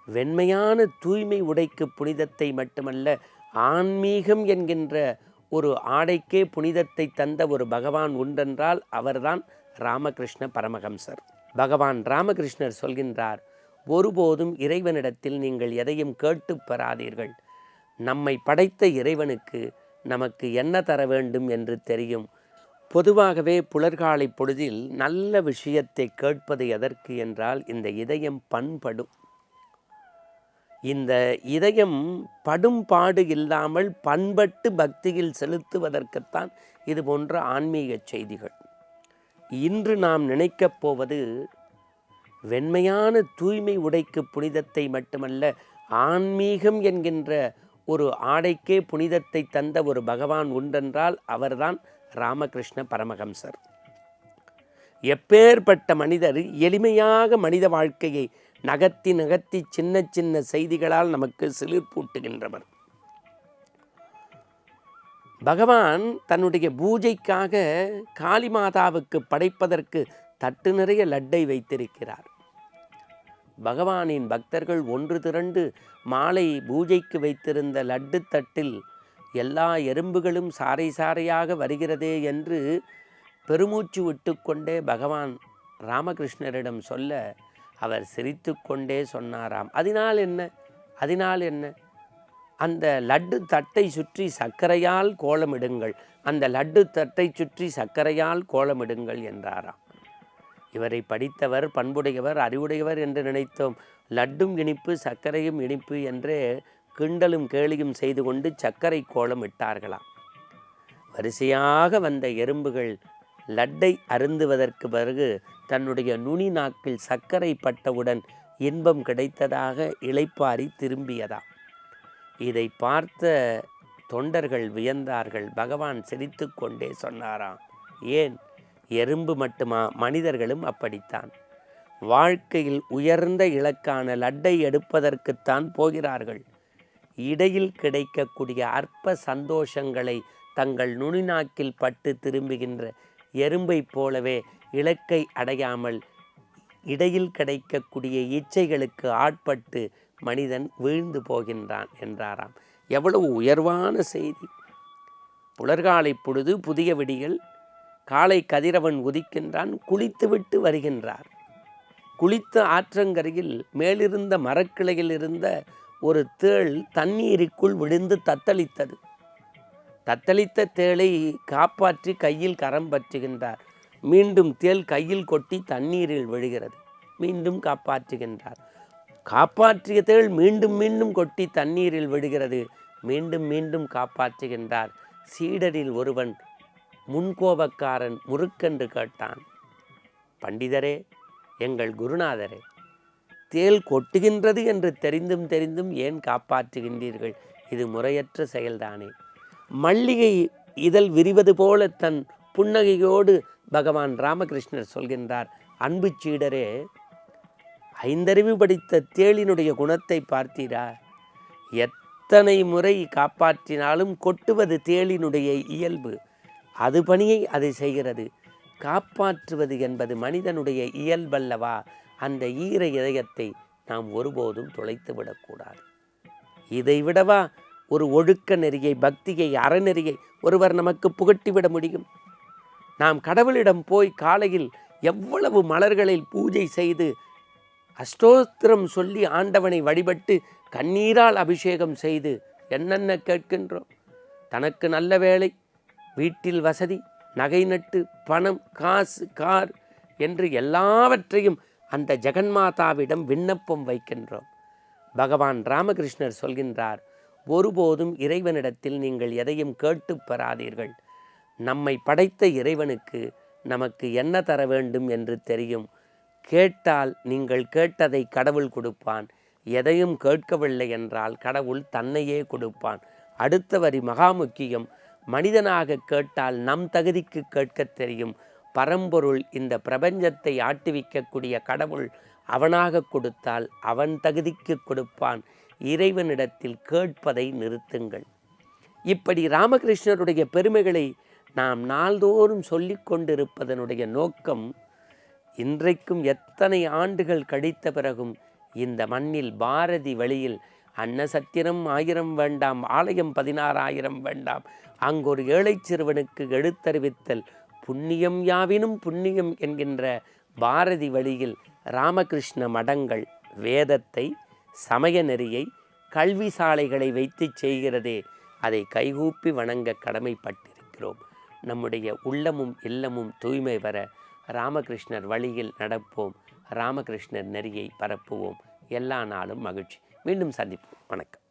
வெண்மையான தூய்மை உடைக்கு புனிதத்தை மட்டுமல்ல, ஆன்மீகம் என்கின்ற ஒரு ஆடைக்கே புனிதத்தை தந்த ஒரு பகவான் உண்டென்றால் அவர்தான் ராமகிருஷ்ண பரமஹம்சர். பகவான் ராமகிருஷ்ணர் சொல்கின்றார், ஒருபோதும் இறைவனிடத்தில் நீங்கள் எதையும் கேட்டு பெறாதீர்கள். நம்மை படைத்த இறைவனுக்கு நமக்கு என்ன தர வேண்டும் என்று தெரியும். பொதுவாகவே புலர்காலை பொழுதில் நல்ல விஷயத்தை கேட்பது எதற்கு என்றால், இந்த இதயம் பண்படும். இந்த இதயம் படும் பாடு இல்லாமல் பண்பட்டு பக்தியில் செலுத்துவதற்குத்தான் இது போன்ற ஆன்மீக செய்திகள். இன்று நாம் நினைக்கப் போவது வெண்மையான தூய்மை உடைக்கு புனிதத்தை மட்டுமல்ல, ஆன்மீகம் என்கின்ற ஒரு ஆடைக்கே புனிதத்தை தந்த ஒரு பகவான் உண்டென்றால் அவர்தான் ராமகிருஷ்ண பரமஹம்சர். எப்பேற்பட்ட மனிதர் எளிமையாக மனித வாழ்க்கையை நகர்த்தி சின்ன சின்ன செய்திகளால் நமக்கு சிலிர்ப்பூட்டுகின்றவர். பகவான் தன்னுடைய பூஜைக்காக காளிமாதாவுக்கு படைப்பதற்கு தட்டு நிறைய லட்டை வைத்திருக்கிறார். பகவானின் பக்தர்கள் ஒன்று திரண்டு மாலை பூஜைக்கு வைத்திருந்த லட்டு தட்டில் எல்லா எறும்புகளும் சாறை சாறையாக வருகிறதே என்று பெருமூச்சு விட்டு கொண்டே பகவான் ராமகிருஷ்ணரிடம் சொல்ல அவர் சிரித்து கொண்டே சொன்னாராம், அதனால் என்ன, அந்த லட்டு தட்டை சுற்றி சர்க்கரையால் கோலமிடுங்கள், அந்த லட்டு தட்டை சுற்றி சர்க்கரையால் கோலமிடுங்கள் என்றாராம். இவரை படித்தவர், பண்புடையவர், அறிவுடையவர் என்று நினைத்தோம். லட்டும் இனிப்பு சர்க்கரையும் இனிப்பு என்றே கிண்டலும் கேலியும் செய்து கொண்டு சர்க்கரை கோலம் இட்டார்களாம். வரிசையாக வந்த எறும்புகள் லட்டை அருந்துவதற்கு பிறகு தன்னுடைய நுனி நாக்கில் சர்க்கரை பட்டவுடன் இன்பம் கிடைத்ததாக இளைப்பாரி திரும்பியதாம். இதை பார்த்த தொண்டர்கள் வியந்தார்கள். பகவான் சிரித்து கொண்டே சொன்னாராம், ஏன் எறும்பு மட்டுமா, மனிதர்களும் அப்படித்தான். வாழ்க்கையில் உயர்ந்த இலக்கான லட்டை எடுப்பதற்குத்தான் போகிறார்கள். இடையில் கிடைக்கக்கூடிய அற்ப சந்தோஷங்களை தங்கள் நுனிநாக்கில் பட்டு திரும்புகின்ற எறும்பை போலவே இலக்கை அடையாமல் இடையில் கிடைக்கக்கூடிய இச்சைகளுக்கு ஆட்பட்டு மனிதன் வீழ்ந்து போகின்றான் என்றாராம். எவ்வளவு உயர்வான செய்தி! புலர்காலை பொழுது புதிய விடியல், காலை கதிரவன் உதிக்கின்றான், குளித்துவிட்டு வருகின்றார். குளித்த ஆற்றங்கரையில் மேலிருந்த மரக்கிளையில் இருந்த ஒரு தேள் தண்ணீருக்குள் விழுந்து தத்தளித்தது. தத்தளித்த தேளை காப்பாற்றி கையில் கரம் பற்றுகின்றார். மீண்டும் தேள் கையில் கொட்டி தண்ணீரில் விழுகிறது. மீண்டும் காப்பாற்றுகின்றார். காப்பாற்றிய தேள் மீண்டும் மீண்டும் கொட்டி தண்ணீரில் விழுகிறது. மீண்டும் மீண்டும் காப்பாற்றுகின்றார். சீடரில் ஒருவன் முன்கோபக்காரன் முறுக்கென்று கேட்டான், பண்டிதரே, எங்கள் குருநாதரே, தேள் கொட்டுகின்றது என்று தெரிந்தும் ஏன் காப்பாற்றுகின்றீர்கள்? இது முறையற்ற செயல்தானே. மல்லிகை இதழ் விரிவது போல தன் புன்னகையோடு பகவான் ராமகிருஷ்ணர் சொல்கின்றார், அன்பு சீடரே, ஐந்தறிவு படித்த தேளினுடைய குணத்தை பார்த்தீரா? எத்தனை முறை காப்பாற்றினாலும் கொட்டுவது தேளினுடைய இயல்பு. அது பணியை அது செய்கிறது. காப்பாற்றுவது என்பது மனிதனுடைய இயல்பல்லவா? அந்த ஈர இதயத்தை நாம் ஒருபோதும் தொலைத்து விடக்கூடாது. இதை விடவா ஒரு ஒழுக்க நெறியை, பக்தியை, அறநெறியை ஒருவர் நமக்கு புகட்டிவிட முடியும்? நாம் கடவுளிடம் போய் காலையில் எவ்வளவு மலர்களில் பூஜை செய்து அஷ்டோத்திரம் சொல்லி ஆண்டவனை வழிபட்டு கண்ணீரால் அபிஷேகம் செய்து என்னென்ன கேட்கின்றோம்? தனக்கு நல்ல வேலை, வீட்டில் வசதி, நகை நட்டு, பணம், காசு, கார் என்று எல்லாவற்றையும் அந்த ஜெகன்மாதாவிடம் விண்ணப்பம் வைக்கின்றோம். பகவான் ராமகிருஷ்ணர் சொல்கின்றார், ஒருபோதும் இறைவனிடத்தில் நீங்கள் எதையும் கேட்டு பெறாதீர்கள். நம்மை படைத்த இறைவனுக்கு நமக்கு என்ன தர வேண்டும் என்று தெரியும். கேட்டால் நீங்கள் கேட்டதை கடவுள் கொடுப்பான். எதையும் கேட்கவில்லை என்றால் கடவுள் தன்னையே கொடுப்பான். அடுத்த வரி மகா முக்கியம். மனிதனாக கேட்டால் நம் தகுதிக்கு கேட்கத் தெரியும். பரம்பொருள் இந்த பிரபஞ்சத்தை ஆட்டுவிக்கக்கூடிய கடவுள் அவனாக கொடுத்தால் அவன் தகுதிக்கு கொடுப்பான். இறைவனிடத்தில் கேட்பதை நிறுத்துங்கள். இப்படி ராமகிருஷ்ணருடைய பெருமைகளை நாம் நாள்தோறும் சொல்லி கொண்டிருப்பதனுடைய நோக்கம், இன்றைக்கும் எத்தனை ஆண்டுகள் கழித்த பிறகும் இந்த மண்ணில் பாரதி வழியில் அன்னசத்திரம் 1000 வேண்டாம், ஆலயம் 16,000 வேண்டாம், அங்கொரு ஏழைச் சிறுவனுக்கு எழுத்தறிவித்தல் புண்ணியம் யாவினும் புண்ணியம் என்கின்ற பாரதி வழியில் ராமகிருஷ்ண மடங்கள் வேதத்தை, சமய நெறியை, கல்வி சாலைகளை வைத்து செய்கிறதே, அதை கைகூப்பி வணங்க கடமைப்பட்டிருக்கிறோம். நம்முடைய உள்ளமும் இல்லமும் தூய்மை பெற ராமகிருஷ்ணர் வழியில் நடப்போம், ராமகிருஷ்ணர் நெறியை பரப்புவோம். எல்லா நாளும் மகிழ்ச்சி. மீண்டும் சந்திப்போம். வணக்கம்.